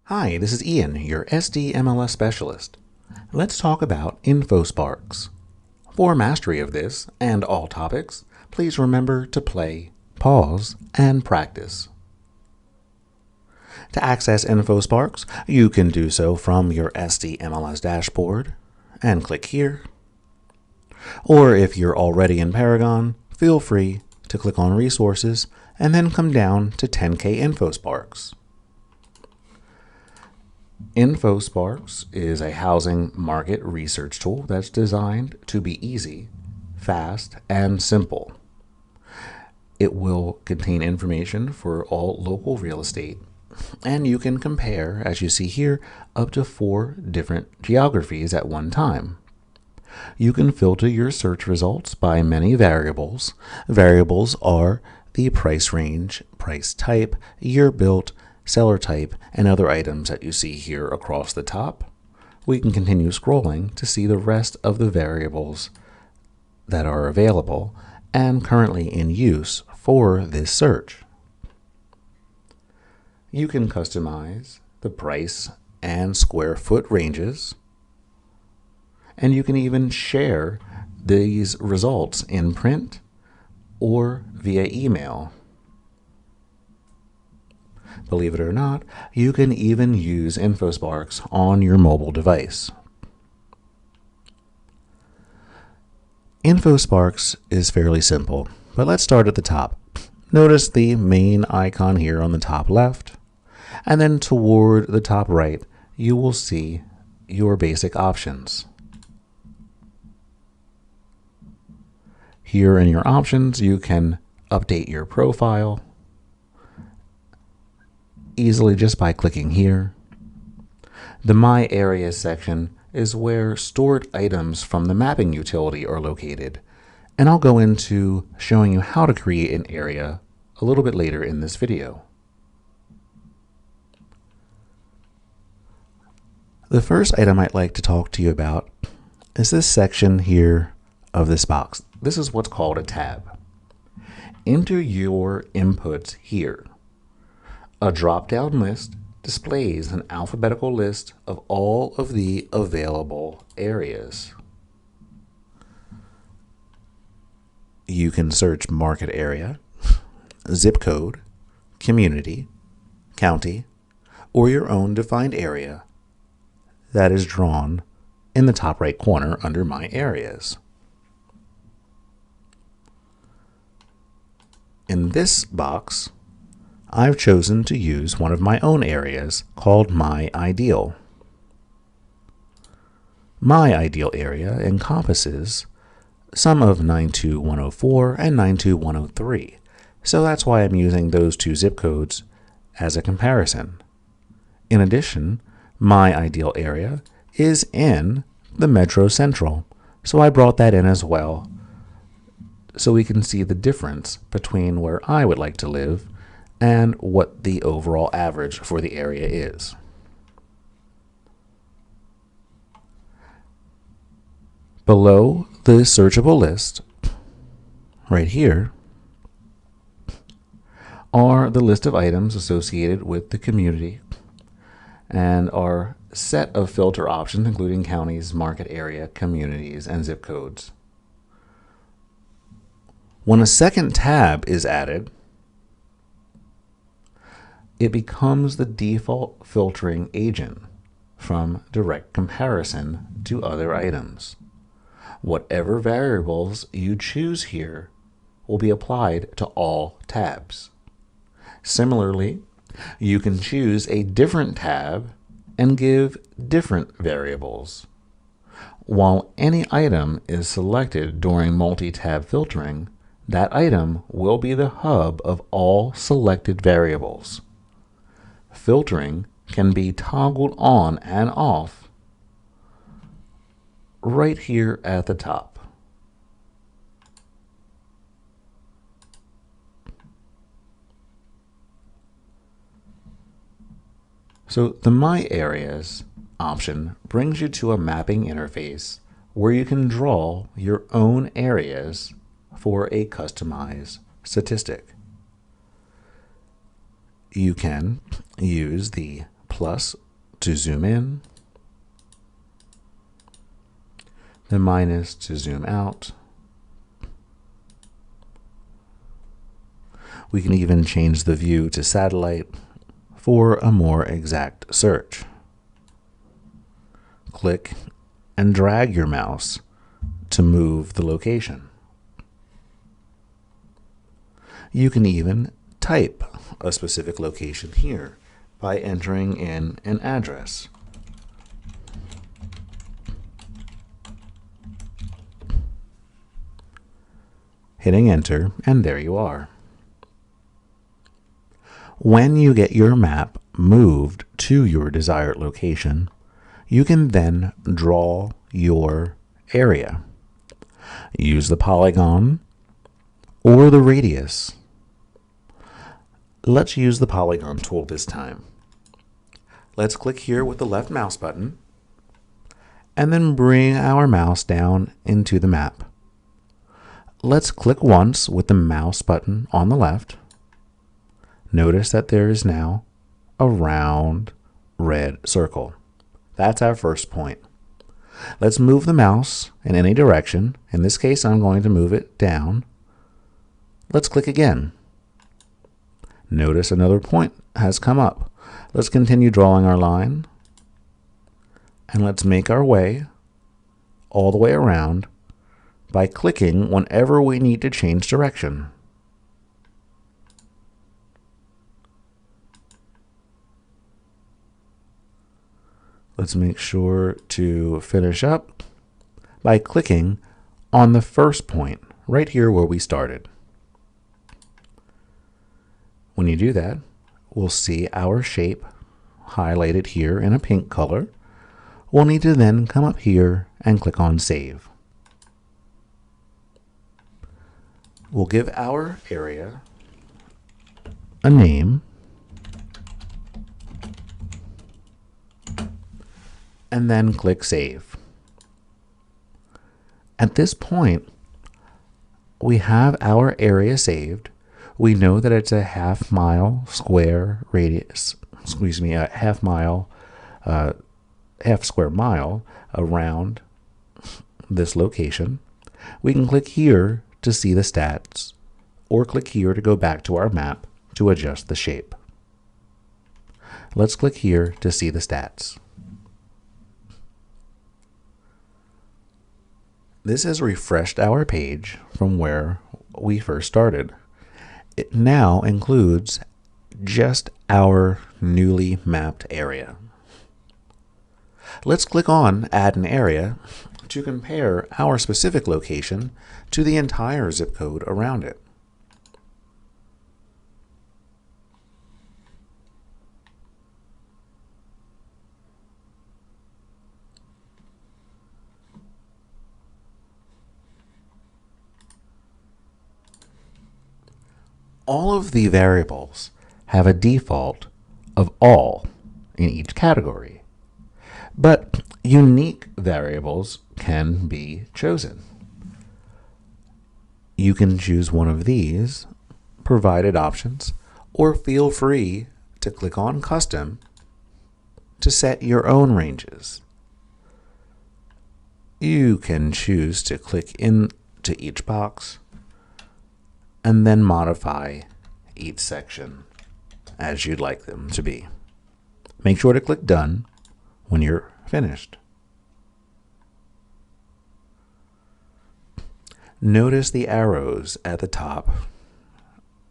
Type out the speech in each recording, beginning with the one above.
Hi, this is Ian, your SDMLS specialist. Let's talk about InfoSparks. For mastery of this and all topics, please remember to play, pause, and practice. To access InfoSparks, you can do so from your SDMLS dashboard and click here. Or if you're already in Paragon, feel free to click on Resources and then come down to 10K InfoSparks. InfoSparks is a housing market research tool that's designed to be easy, fast, and simple. It will contain information for all local real estate, and you can compare, as you see here, up to 4 different geographies at one time. You can filter your search results by many variables. Variables are the price range, price type, year built, seller type, and other items that you see here across the top. We can continue scrolling to see the rest of the variables that are available and currently in use for this search. You can customize the price and square foot ranges, and you can even share these results in print or via email. Believe it or not, you can even use InfoSparks on your mobile device. InfoSparks is fairly simple, but let's start at the top. Notice the main icon here on the top left, and then toward the top right, you will see your basic options. Here in your options, you can update your profile easily just by clicking here. The My Areas section is where stored items from the mapping utility are located, and I'll go into showing you how to create an area a little bit later in this video. The first item I'd like to talk to you about is this section here of this box. This is what's called a tab. Enter your inputs here. A drop-down list displays an alphabetical list of all of the available areas. You can search market area, zip code, community, county, or your own defined area that is drawn in the top right corner under My Areas. In this box, I've chosen to use one of my own areas called My Ideal. My Ideal area encompasses some of 92104 and 92103, so that's why I'm using those 2 zip codes as a comparison. In addition, My Ideal area is in the Metro Central, so I brought that in as well, so we can see the difference between where I would like to live and what the overall average for the area is. Below the searchable list, right here, are the list of items associated with the community and our set of filter options, including counties, market area, communities, and zip codes. When a second tab is added, it becomes the default filtering agent from direct comparison to other items. Whatever variables you choose here will be applied to all tabs. Similarly, you can choose a different tab and give different variables. While any item is selected during multi-tab filtering, that item will be the hub of all selected variables. Filtering can be toggled on and off right here at the top. So the My Areas option brings you to a mapping interface where you can draw your own areas for a customized statistic. You can use the plus to zoom in, the minus to zoom out. We can even change the view to satellite for a more exact search. Click and drag your mouse to move the location. You can even type a specific location here by entering in an address. Hitting enter, and there you are. When you get your map moved to your desired location, you can then draw your area. Use the polygon or the radius. Let's use the Polygon tool this time. Let's click here with the left mouse button and then bring our mouse down into the map. Let's click once with the mouse button on the left. Notice that there is now a round red circle. That's our first point. Let's move the mouse in any direction. In this case, I'm going to move it down. Let's click again. Notice another point has come up. Let's continue drawing our line. And let's make our way all the way around by clicking whenever we need to change direction. Let's make sure to finish up by clicking on the first point right here where we started. When you do that, we'll see our shape highlighted here in a pink color. We'll need to then come up here and click on Save. We'll give our area a name and then click Save. At this point, we have our area saved. We know that it's a half square mile around this location. We can click here to see the stats, or click here to go back to our map to adjust the shape. Let's click here to see the stats. This has refreshed our page from where we first started. It now includes just our newly mapped area. Let's click on Add an Area to compare our specific location to the entire zip code around it. All of the variables have a default of all in each category, but unique variables can be chosen. You can choose one of these provided options, or feel free to click on Custom to set your own ranges. You can choose to click into each box and then modify each section as you'd like them to be. Make sure to click Done when you're finished. Notice the arrows at the top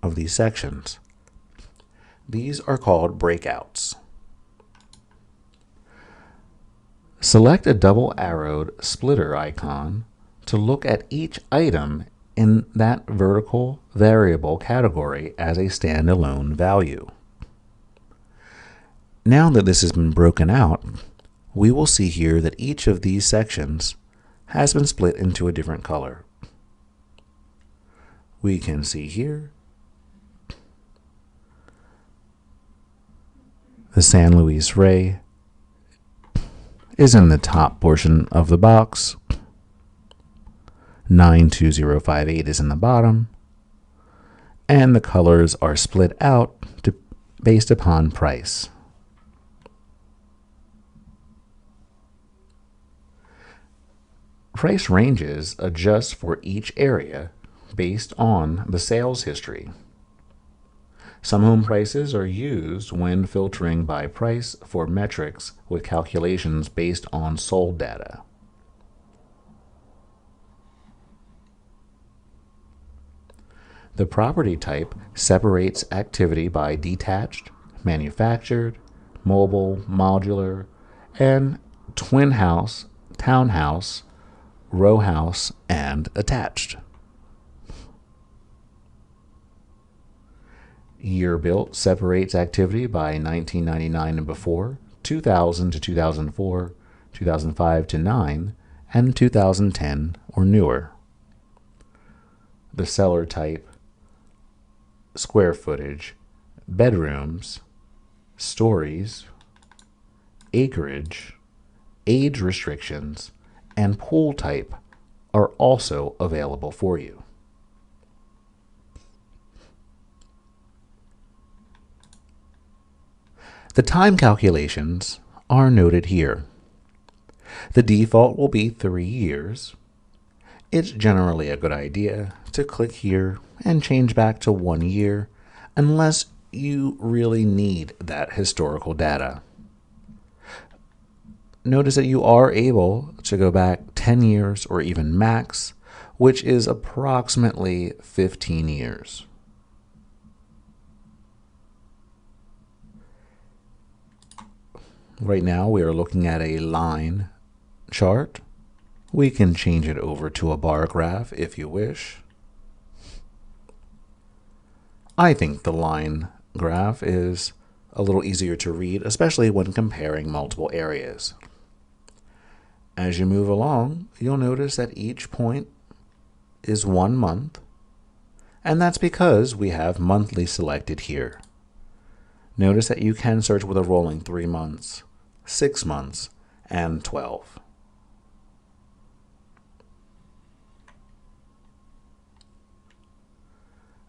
of these sections. These are called breakouts. Select a double-arrowed splitter icon to look at each item in that vertical variable category as a standalone value. Now that this has been broken out, we will see here that each of these sections has been split into a different color. We can see here the San Luis Rey is in the top portion of the box. 92058 is in the bottom, and the colors are split out based upon price. Price ranges adjust for each area based on the sales history. Some home prices are used when filtering by price for metrics with calculations based on sold data. The property type separates activity by detached, manufactured, mobile, modular, and twin house, townhouse, row house, and attached. Year built separates activity by 1999 and before, 2000 to 2004, 2005 to 9, and 2010 or newer. The seller type, square footage, bedrooms, stories, acreage, age restrictions, and pool type are also available for you. The time calculations are noted here. The default will be 3 years. It's generally a good idea to click here and change back to 1 year unless you really need that historical data. Notice that you are able to go back 10 years or even max, which is approximately 15 years. Right now we are looking at a line chart. We can change it over to a bar graph if you wish. I think the line graph is a little easier to read, especially when comparing multiple areas. As you move along, you'll notice that each point is 1 month, and that's because we have monthly selected here. Notice that you can search with a rolling 3 months, 6 months, and 12.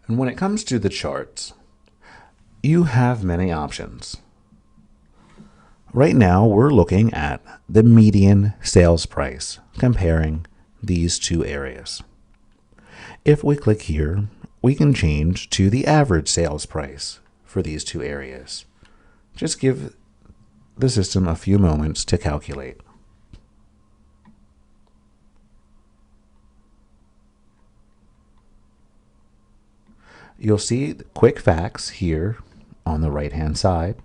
And when it comes to the charts, you have many options. Right now, we're looking at the median sales price, comparing these two areas. If we click here, we can change to the average sales price for these two areas. Just give the system a few moments to calculate. You'll see quick facts here on the right-hand side.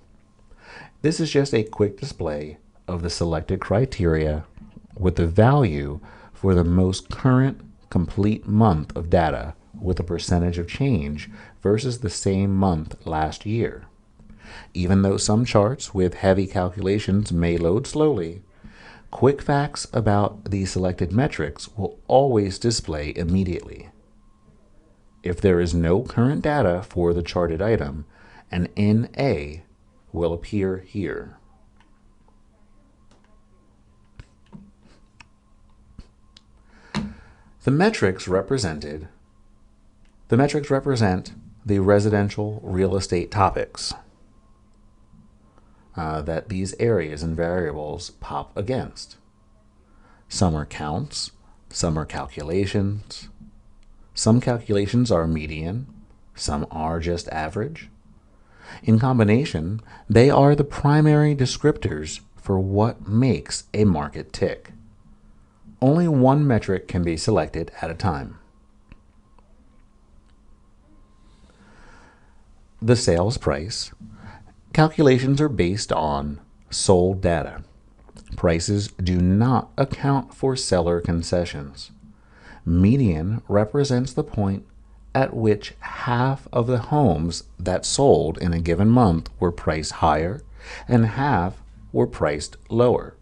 This is just a quick display of the selected criteria with the value for the most current complete month of data with a percentage of change versus the same month last year. Even though some charts with heavy calculations may load slowly, quick facts about the selected metrics will always display immediately. If there is no current data for the charted item, an NA will appear here. The metrics represent the residential real estate topics that these areas and variables pop against. Some are counts, some are calculations. Some calculations are median, some are just average. In combination, they are the primary descriptors for what makes a market tick. Only one metric can be selected at a time. The sales price. Calculations are based on sold data. Prices do not account for seller concessions. Median represents the point at which half of the homes that sold in a given month were priced higher and half were priced lower.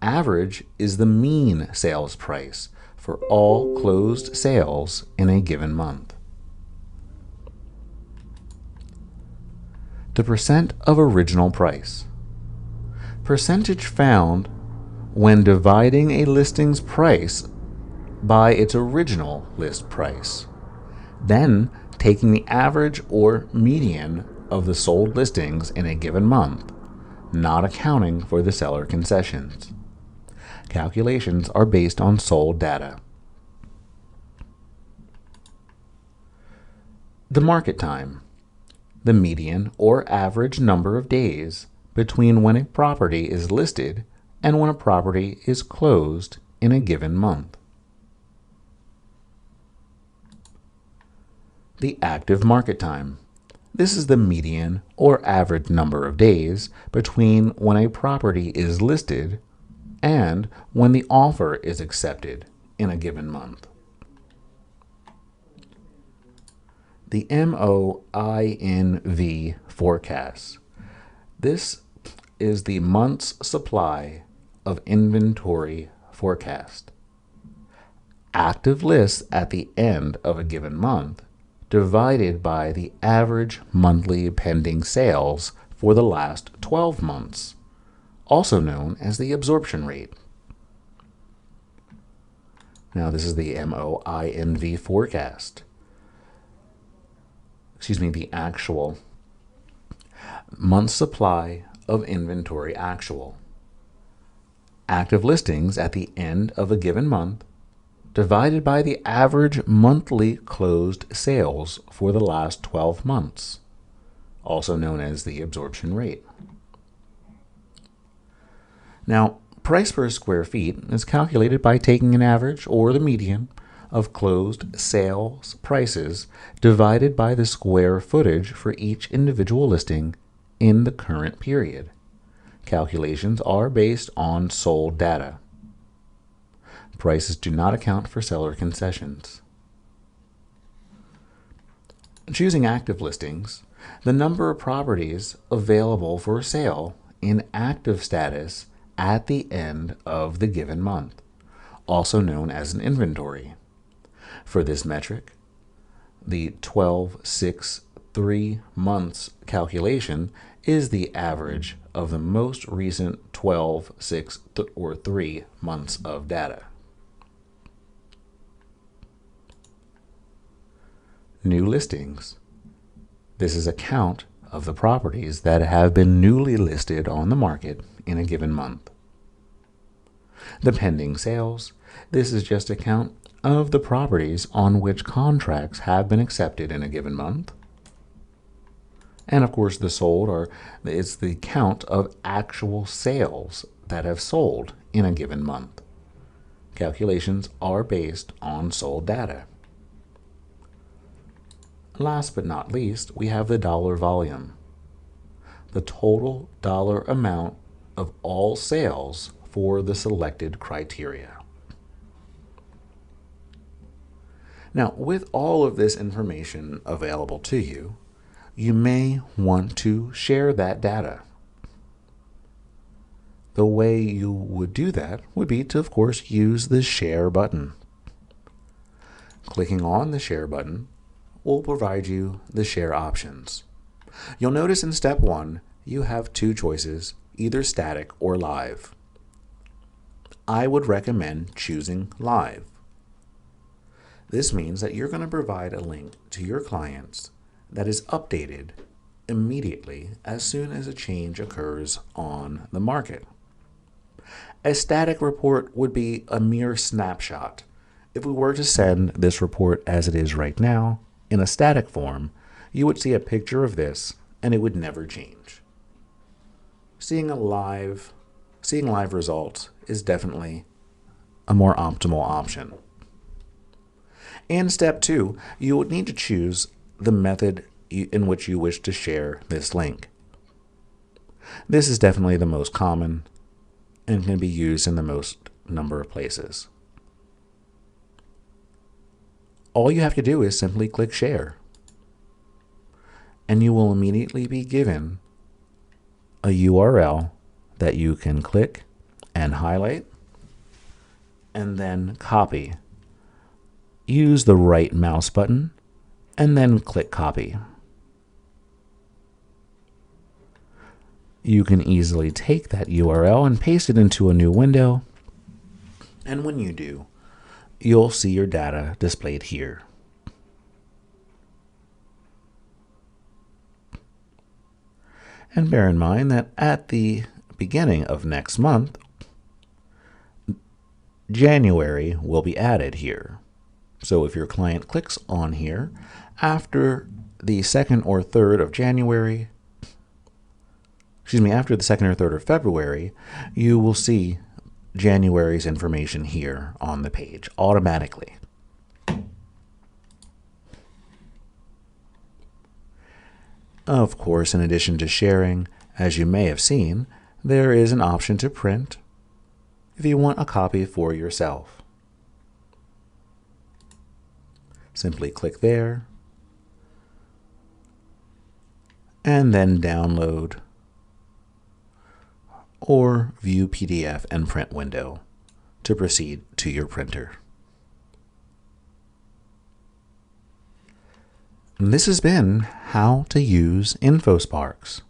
Average is the mean sales price for all closed sales in a given month. The percent of original price. Percentage found when dividing a listing's price by its original list price, then taking the average or median of the sold listings in a given month, not accounting for the seller concessions. Calculations are based on sold data. The market time, the median or average number of days between when a property is listed and when a property is closed in a given month. The active market time. This is the median or average number of days between when a property is listed and when the offer is accepted in a given month. The MOINV forecast. This is the month's supply of inventory forecast. Active lists at the end of a given month divided by the average monthly pending sales for the last 12 months, also known as the absorption rate. Now this is the MOINV forecast. The actual month supply of inventory actual. Active listings at the end of a given month divided by the average monthly closed sales for the last 12 months, also known as the absorption rate. Now, price per square feet is calculated by taking an average or the median of closed sales prices divided by the square footage for each individual listing in the current period. Calculations are based on sold data. Prices do not account for seller concessions. Choosing active listings, the number of properties available for sale in active status at the end of the given month, also known as an inventory. For this metric, the 12-6-3 months calculation is the average of the most recent 12, 6, or 3 months of data. New listings. This is a count of the properties that have been newly listed on the market in a given month. The pending sales. This is just a count of the properties on which contracts have been accepted in a given month. And of course the sold it's the count of actual sales that have sold in a given month. Calculations are based on sold data. Last but not least, we have the dollar volume, the total dollar amount of all sales for the selected criteria. Now, with all of this information available to you, you may want to share that data. The way you would do that would be to, of course, use the share button. Clicking on the share button will provide you the share options. You'll notice in step 1, you have 2 choices, either static or live. I would recommend choosing live. This means that you're going to provide a link to your clients that is updated immediately as soon as a change occurs on the market. A static report would be a mere snapshot. If we were to send this report as it is right now in a static form, you would see a picture of this and it would never change. Seeing live results is definitely a more optimal option. In step 2, you would need to choose the method in which you wish to share this link. This is definitely the most common and can be used in the most number of places. All you have to do is simply click share, and you will immediately be given a URL that you can click and highlight and then copy. Use the right mouse button and then click copy. You can easily take that URL and paste it into a new window, and when you do, you'll see your data displayed here. And bear in mind that at the beginning of next month, January will be added here. So if your client clicks on here, after the 2nd or 3rd of January, after the 2nd or 3rd of February, you will see January's information here on the page automatically. Of course, in addition to sharing, as you may have seen, there is an option to print if you want a copy for yourself. Simply click there and then download or view PDF and print window to proceed to your printer. And this has been how to use InfoSparks.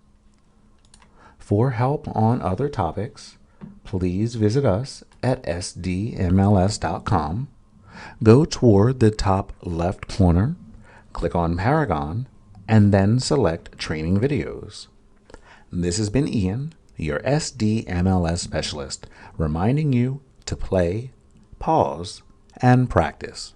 For help on other topics, please visit us at sdmls.com. Go toward the top left corner, click on Paragon, and then select Training Videos. This has been Ian, your SDMLS specialist, reminding you to play, pause, and practice.